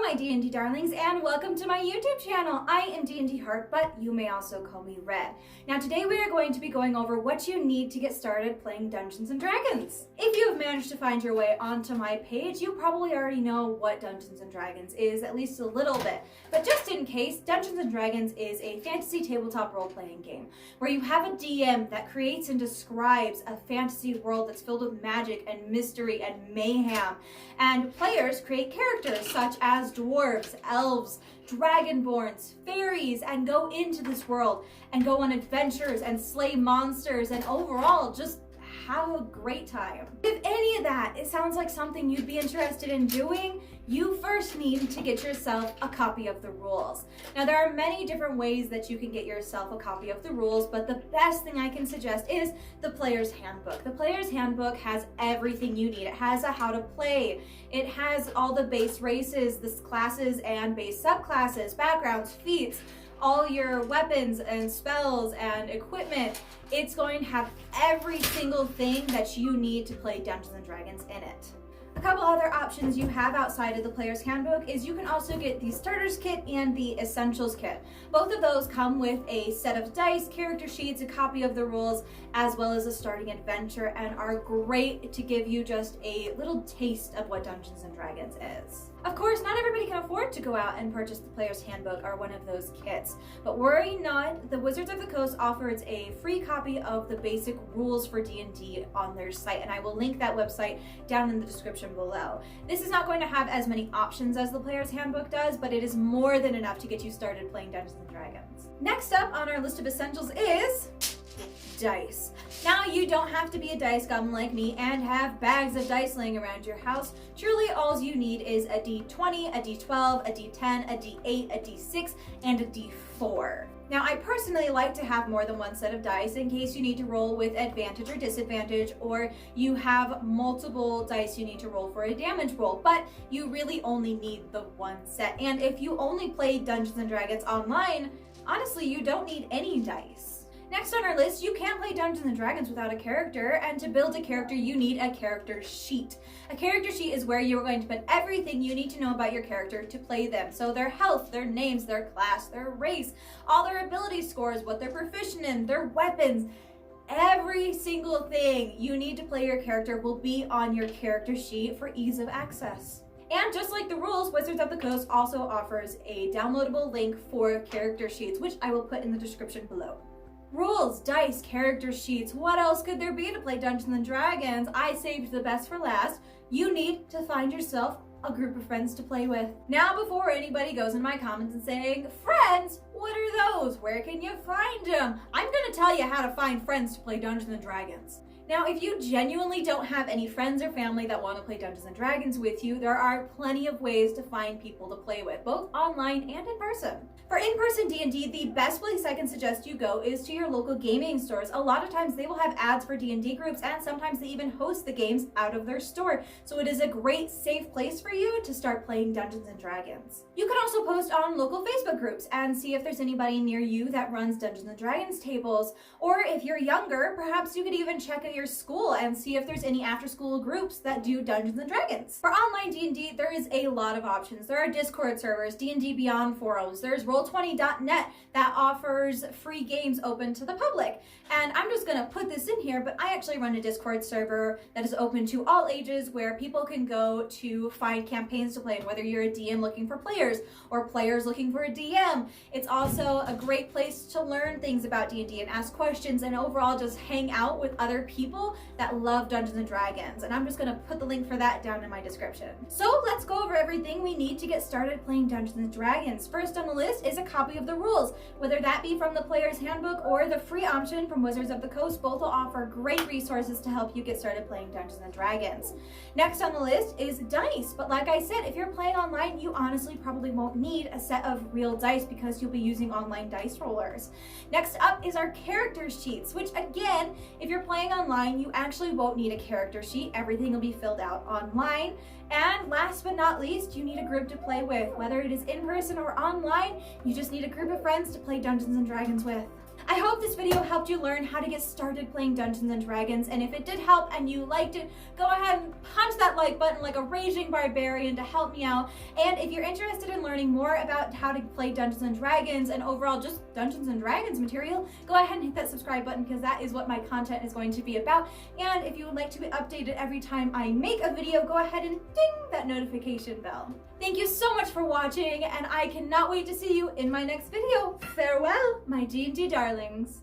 my D&D darlings, and welcome to my YouTube channel. I am Dndhart, but you may also call me Red. Now today we are going to be going over what you need to get started playing Dungeons & Dragons. If you have managed to find your way onto my page, you probably already know what Dungeons & Dragons is, at least a little bit. But just in case, Dungeons & Dragons is a fantasy tabletop role-playing game where you have a DM that creates and describes a fantasy world that's filled with magic and mystery and mayhem, and players create characters such as dwarves, elves, dragonborns, fairies, and go into this world and go on adventures and slay monsters and overall just have a great time. If any of that, it sounds like something you'd be interested in doing, you first need to get yourself a copy of the rules. Now there are many different ways that you can get yourself a copy of the rules, but the best thing I can suggest is the Player's Handbook. The Player's Handbook has everything you need. It has a how to play. It has all the base races, the classes and base subclasses, backgrounds, feats, all your weapons and spells and equipment. It's going to have every single thing that you need to play Dungeons & Dragons in it. A couple other options you have outside of the Player's Handbook is you can also get the Starters Kit and the Essentials Kit. Both of those come with a set of dice, character sheets, a copy of the rules, as well as a starting adventure, and are great to give you just a little taste of what Dungeons & Dragons is. Of course, not everybody can afford to go out and purchase the Player's Handbook or one of those kits, but worry not, the Wizards of the Coast offers a free copy of the basic rules for D&D on their site, and I will link that website down in the description below. This is not going to have as many options as the Player's Handbook does, but it is more than enough to get you started playing Dungeons & Dragons. Next up on our list of essentials is dice. Now, you don't have to be a dice goblin like me and have bags of dice laying around your house. Truly, all you need is a D20, a D12, a D10, a D8, a D6, and a D4. Now, I personally like to have more than one set of dice in case you need to roll with advantage or disadvantage, or you have multiple dice you need to roll for a damage roll, but you really only need the one set. And if you only play Dungeons & Dragons online, honestly, you don't need any dice. Next on our list, you can't play Dungeons & Dragons without a character, and to build a character, you need a character sheet. A character sheet is where you're going to put everything you need to know about your character to play them. So their health, their names, their class, their race, all their ability scores, what they're proficient in, their weapons. Every single thing you need to play your character will be on your character sheet for ease of access. And just like the rules, Wizards of the Coast also offers a downloadable link for character sheets, which I will put in the description below. Rules, dice, character sheets, what else could there be to play Dungeons & Dragons? I saved the best for last. You need to find yourself a group of friends to play with. Now, before anybody goes in my comments and saying, friends, what are those? Where can you find them? I'm gonna tell you how to find friends to play Dungeons & Dragons. Now, if you genuinely don't have any friends or family that want to play Dungeons & Dragons with you, there are plenty of ways to find people to play with, both online and in person. For in-person D&D, the best place I can suggest you go is to your local gaming stores. A lot of times they will have ads for D&D groups, and sometimes they even host the games out of their store. So it is a great, safe place for you to start playing Dungeons & Dragons. You can also post on local Facebook groups and see if there's anybody near you that runs Dungeons & Dragons tables. Or if you're younger, perhaps you could even check out your school and see if there's any after-school groups that do Dungeons & Dragons. For online D&D, there is a lot of options. There are Discord servers, D&D Beyond forums, there's Roll20.net that offers free games open to the public. And I'm just gonna put this in here, but I actually run a Discord server that is open to all ages where people can go to find campaigns to play in, whether you're a DM looking for players or players looking for a DM. It's also a great place to learn things about D&D and ask questions and overall just hang out with other people that love Dungeons & Dragons. And I'm just gonna put the link for that down in my description. So let's go over everything we need to get started playing Dungeons & Dragons. First on the list is a copy of the rules, whether that be from the Player's Handbook or the free option from Wizards of the Coast. Both will offer great resources to help you get started playing Dungeons & Dragons. Next on the list is dice, but like I said, if you're playing online, you honestly probably won't need a set of real dice because you'll be using online dice rollers. Next up is our character sheets, which again, if you're playing online, you actually won't need a character sheet. Everything will be filled out online. And last but not least, you need a group to play with. Whether it is in person or online, you just need a group of friends to play Dungeons & Dragons with. I hope this video helped you learn how to get started playing Dungeons and Dragons, and if it did help and you liked it, go ahead and punch that like button like a raging barbarian to help me out. And if you're interested in learning more about how to play Dungeons and Dragons and overall just Dungeons and Dragons material, go ahead and hit that subscribe button because that is what my content is going to be about. And if you would like to be updated every time I make a video, go ahead and ding that notification bell. Thank you so much for watching, and I cannot wait to see you in my next video. Farewell, my D&D darlings.